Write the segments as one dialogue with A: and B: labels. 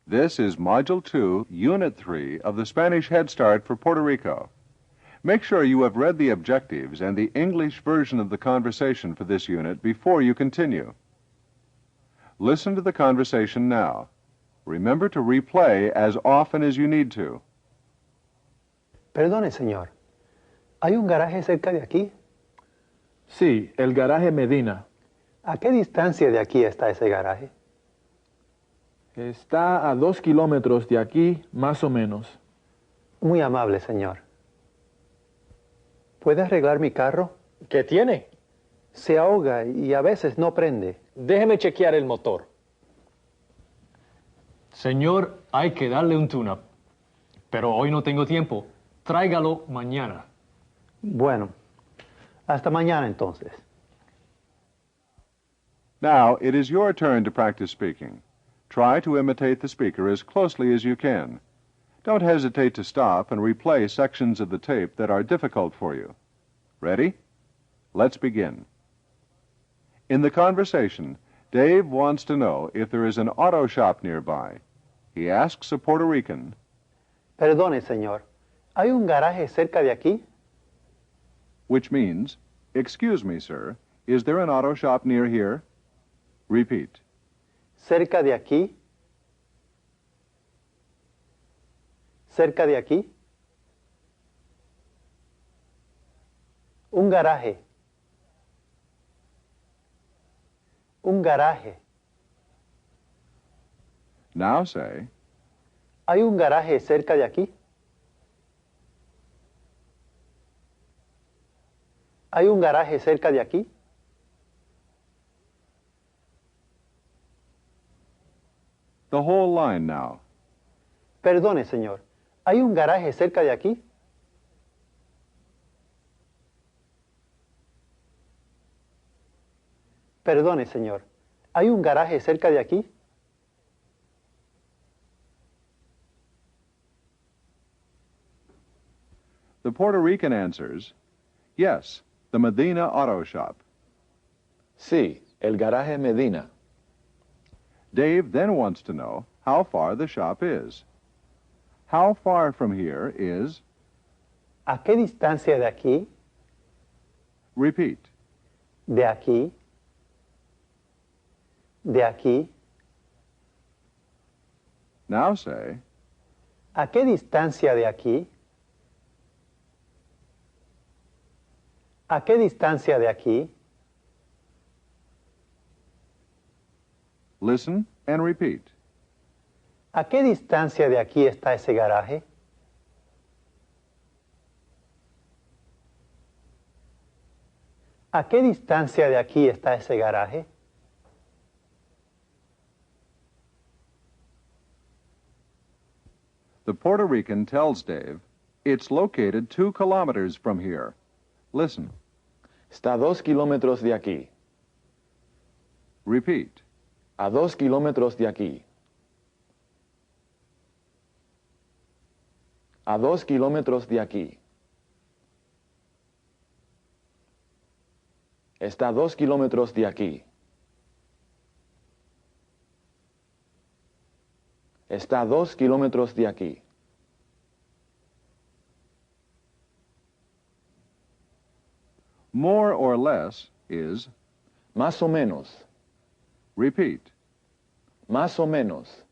A: This is Module 2, Unit 3 of the Spanish Head Start for Puerto Rico. Make sure you have read the objectives and the English version of the conversation for this unit before you continue. Listen to the conversation now. Remember to replay as often as you need to.
B: Perdone, señor. ¿Hay un garaje cerca de aquí?
C: Sí, el garaje Medina.
B: ¿A qué distancia de aquí está ese garaje?
C: Está a 2 kilómetros de aquí, más o menos.
B: Muy amable, señor. ¿Puede arreglar mi carro?
D: ¿Qué tiene?
B: Se ahoga y a veces no prende.
D: Déjeme chequear el motor. Señor, hay que darle un tune-up. Pero hoy no tengo tiempo. Tráigalo mañana.
B: Bueno, hasta mañana entonces.
A: Now, it is your turn to practice speaking. Try to imitate the speaker as closely as you can. Don't hesitate to stop and replay sections of the tape that are difficult for you. Ready? Let's begin. In the conversation, Dave wants to know if there is an auto shop nearby. He asks a Puerto Rican,
B: Perdone, señor. ¿Hay un garaje cerca de aquí?
A: which means, excuse me, sir, is there an auto shop near here? Repeat.
B: ¿Cerca de aquí? ¿Cerca de aquí? Un garaje. Un garaje.
A: Now say,
B: ¿Hay un garaje cerca de aquí? ¿Hay un garaje cerca de aquí?
A: the whole line now.
B: Perdone, señor. ¿Hay un garaje cerca de aquí? Perdone, señor. ¿Hay un garaje cerca de aquí?
A: The Puerto Rican answers, yes, the Medina Auto Shop.
C: Sí, el garaje Medina.
A: Dave then wants to know how far the shop is. How far from here is,
B: ¿A qué distancia de aquí?
A: repeat.
B: De aquí. De aquí.
A: Now say,
B: ¿A qué distancia de aquí? ¿A qué distancia de aquí?
A: listen and repeat.
B: ¿A qué distancia de aquí está ese garaje? ¿A qué distancia de aquí está ese garaje?
A: The Puerto Rican tells Dave, it's located 2 kilometers from here. Listen.
C: Está a 2 kilómetros de aquí.
A: Repeat.
C: A 2 kilómetros de aquí. A 2 kilómetros de aquí. Está a 2 kilómetros de aquí. Está a 2 kilómetros de aquí.
A: More or less is,
C: Más o menos.
A: repeat.
C: Más o menos.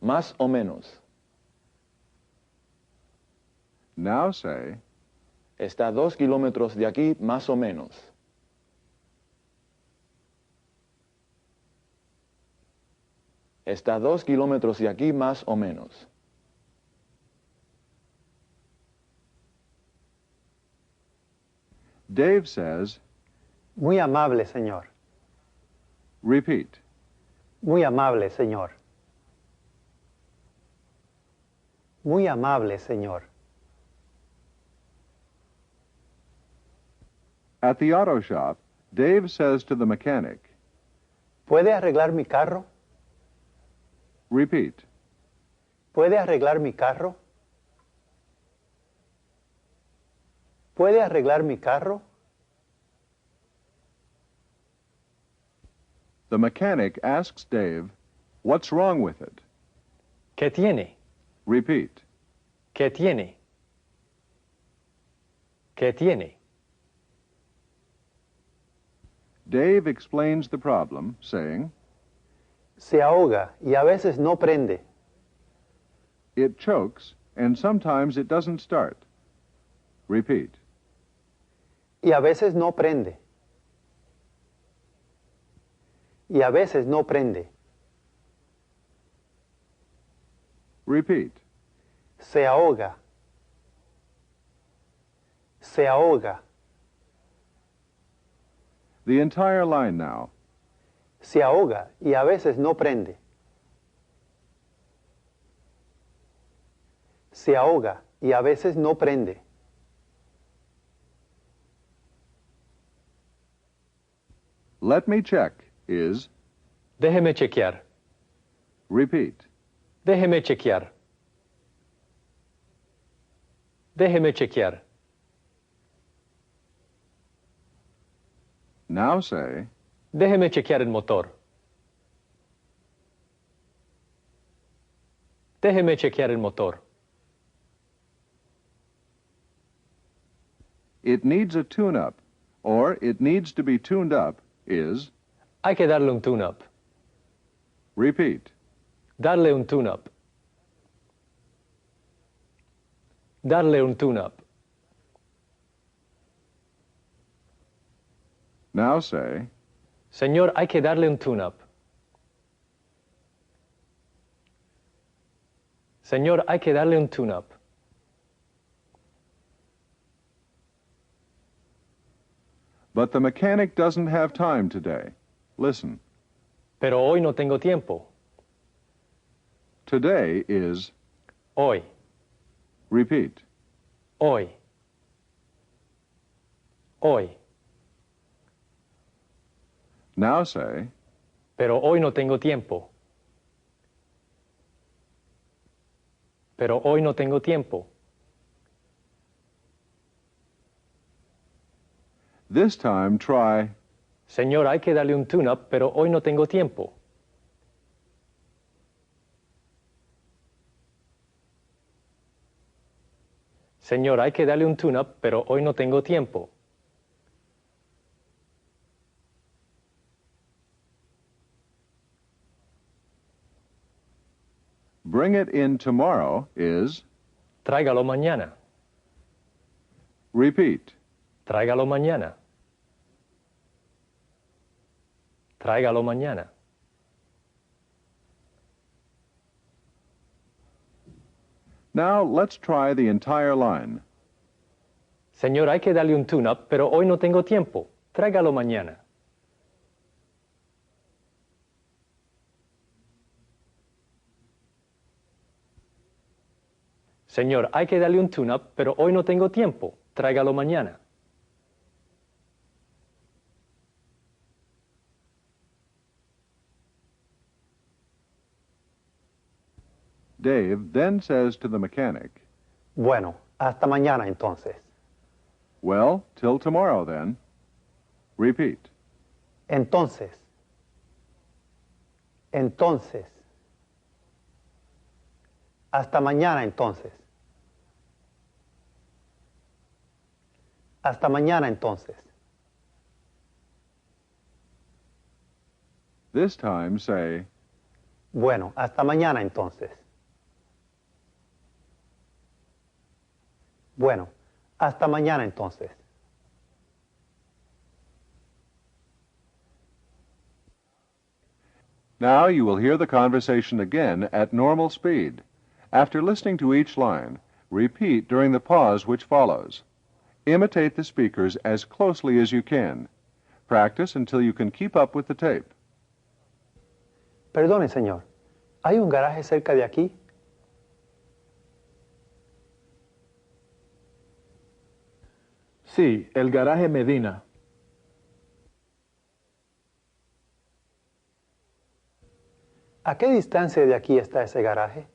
C: Más o menos.
A: Now say,
C: Está a 2 kilómetros de aquí, más o menos. Está a 2 kilómetros de aquí, más o menos.
A: Dave says,
B: Muy amable, señor.
A: repeat.
B: Muy amable, señor. Muy amable, señor.
A: At the auto shop, Dave says to the mechanic,
B: ¿Puede arreglar mi carro?
A: repeat.
B: ¿Puede arreglar mi carro? ¿Puede arreglar mi carro?
A: The mechanic asks Dave What's wrong with it?
D: ¿Qué tiene?
A: Repeat.
D: ¿Qué tiene? ¿Qué tiene?
A: Dave explains the problem, saying,
B: Se ahoga y a veces no prende.
A: it chokes, and sometimes it doesn't start. Repeat.
B: Y a veces no prende. Y a veces no prende.
A: Repeat.
B: Se ahoga. Se ahoga.
A: The entire line now.
B: Se ahoga y a veces no prende. Se ahoga y a veces no prende.
A: Let me check is,
D: Déjeme chequear.
A: repeat.
D: Déjeme chequear. Déjeme chequear.
A: Now say,
D: Déjeme chequear el motor. Déjeme chequear el motor.
A: it needs a tune-up, or it needs to be tuned up is,
D: Hay que darle un tune-up.
A: repeat.
D: Darle un tune-up. Darle un tune-up.
A: Now say,
D: Señor, hay que darle un tune-up. Señor, hay que darle un tune-up.
A: but the mechanic doesn't have time today. Listen.
D: Pero hoy no tengo tiempo.
A: Today is,
D: Hoy.
A: repeat.
D: Hoy. Hoy.
A: Now say,
D: Pero hoy no tengo tiempo. Pero hoy no tengo tiempo.
A: this time try,
D: Señor, hay que darle un tune-up, pero hoy no tengo tiempo. Señor, hay que darle un tune-up, pero hoy no tengo tiempo.
A: bring it in tomorrow is,
D: Tráigalo mañana.
A: repeat.
D: Tráigalo mañana. Tráigalo mañana.
A: Now let's try the entire line.
D: Señor, hay que darle un tune-up, pero hoy no tengo tiempo. Tráigalo mañana. Señor, hay que darle un tune-up, pero hoy no tengo tiempo. Tráigalo mañana.
A: Dave then says to the mechanic,
B: Bueno, hasta mañana entonces.
A: well, till tomorrow then. Repeat.
B: Entonces. Entonces. Hasta mañana entonces. Hasta mañana entonces.
A: This time say,
B: Bueno, hasta mañana entonces. Bueno, hasta mañana entonces.
A: now you will hear the conversation again at normal speed. After listening to each line, repeat during the pause which follows. Imitate the speakers as closely as you can. Practice until you can keep up with the tape.
B: Perdone, señor. ¿Hay un garaje cerca de aquí?
C: Sí, el garaje Medina.
B: ¿A qué distancia de aquí está ese garaje?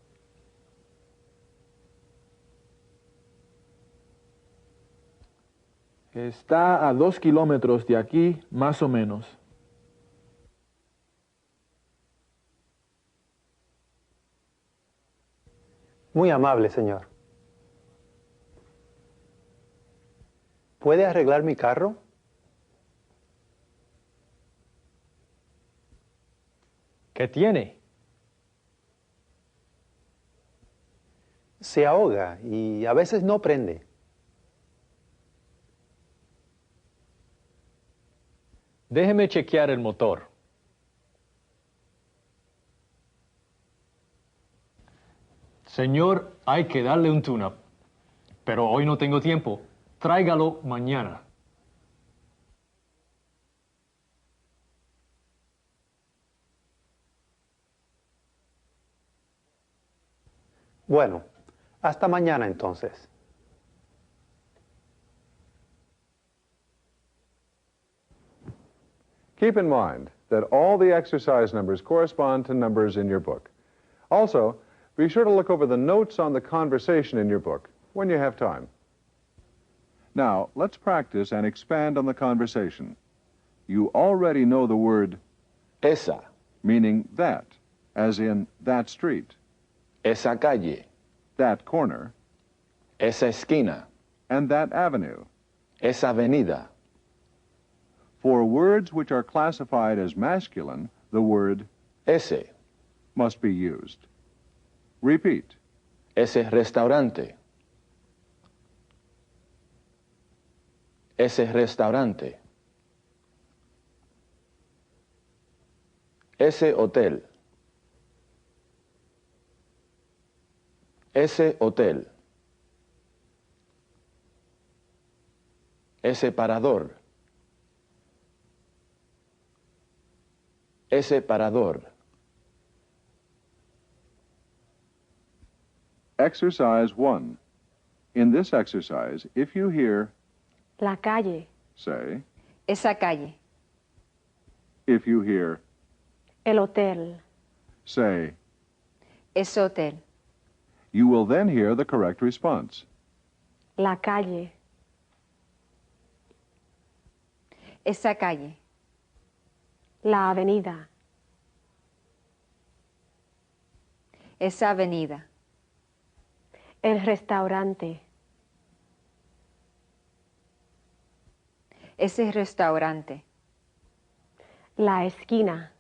C: Está a 2 kilómetros de aquí, más o menos.
B: Muy amable, señor. ¿Puede arreglar mi carro?
D: ¿Qué tiene?
B: Se ahoga y a veces no prende.
D: Déjeme chequear el motor. Señor, hay que darle un tune-up. Pero hoy no tengo tiempo. Tráigalo mañana.
B: Bueno, hasta mañana entonces.
A: Keep in mind that all the exercise numbers correspond to numbers in your book. Also, be sure to look over the notes on the conversation in your book when you have time. Now, let's practice and expand on the conversation. You already know the word
C: Esa,
A: meaning that, as in that street,
C: esa calle,
A: that corner,
C: esa esquina,
A: and that avenue.
C: esa avenida.
A: For words which are classified as masculine, the word
C: Ese,
A: must be used. Repeat.
C: ese restaurante. Ese restaurante. Ese hotel. Ese hotel. Ese parador. Ese parador.
A: Exercise 1. In this exercise, if you hear
E: La calle,
A: say,
E: esa calle.
A: if you hear
E: El hotel,
A: say,
E: ese hotel.
A: you will then hear the correct response.
E: La calle, esa calle. La avenida, esa avenida. El restaurante, ese restaurante. La esquina,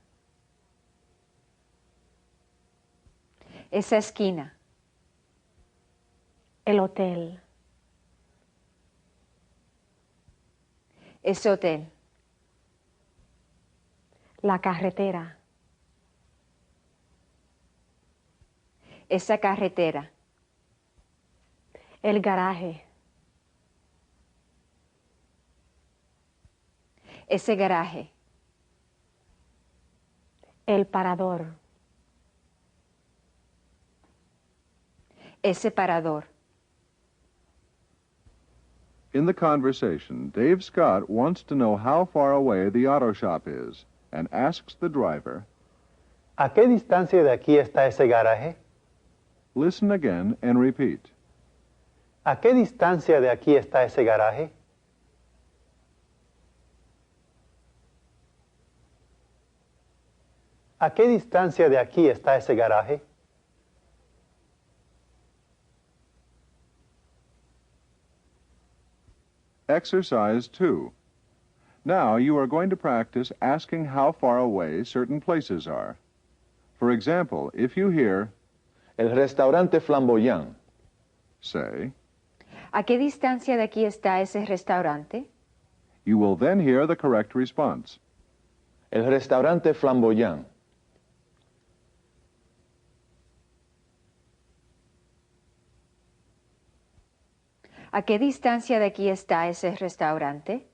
E: esa esquina. El hotel, ese hotel. La carretera, esa carretera. El garaje, ese garaje. El parador, ese parador.
A: In the conversation, Dave Scott wants to know how far away the auto shop is and asks the driver,
B: ¿A qué distancia de aquí está ese garaje?
A: listen again and repeat.
B: ¿A qué distancia de aquí está ese garaje? ¿A qué distancia de aquí está ese garaje?
A: Exercise 2. Now you are going to practice asking how far away certain places are. For example, if you hear
C: El restaurante flamboyant.
A: say,
E: ¿A qué distancia de aquí está ese restaurante?
A: you will then hear the correct response.
C: El restaurante flamboyant.
E: ¿A qué distancia de aquí está ese restaurante?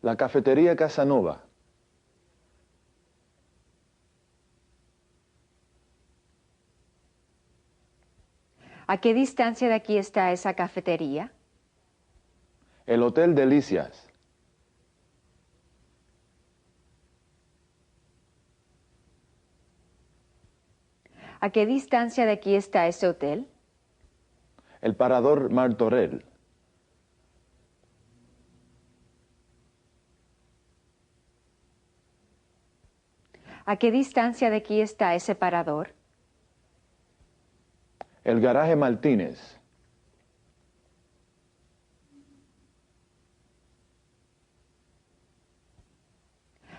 C: La cafetería Casanova.
E: ¿A qué distancia de aquí está esa cafetería?
C: El Hotel Delicias.
E: ¿A qué distancia de aquí está ese hotel?
C: El Parador Martorell.
E: ¿A qué distancia de aquí está ese parador?
C: El garaje Martínez.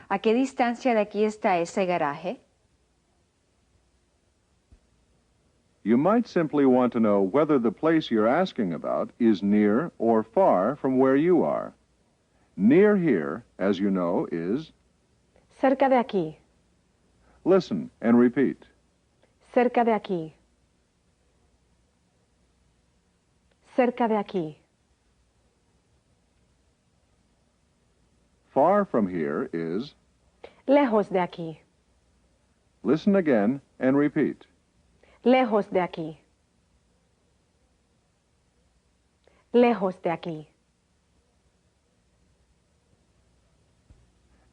E: ¿A qué distancia de aquí está ese garaje?
A: You might simply want to know whether the place you're asking about is near or far from where you are. Near here, as you know, is...
F: Cerca de aquí.
A: Listen and repeat.
F: Cerca de aquí. Cerca de aquí.
A: Far from here is...
F: Lejos de aquí.
A: Listen again and repeat.
F: Lejos de aquí. Lejos de aquí.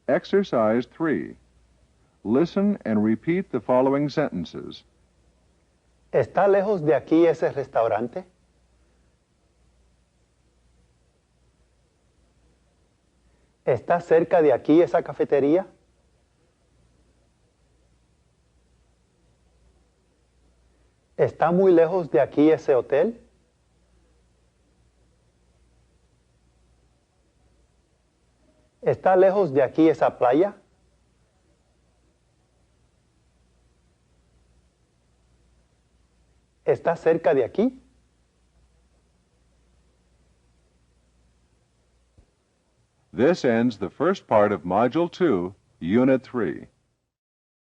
A: Exercise 3. Listen and repeat the following sentences.
B: ¿Está lejos de aquí ese restaurante? ¿Está cerca de aquí esa cafetería? ¿Está muy lejos de aquí ese hotel? ¿Está lejos de aquí esa playa? ¿Está cerca de aquí?
A: This ends the first part of Module 2, Unit 3.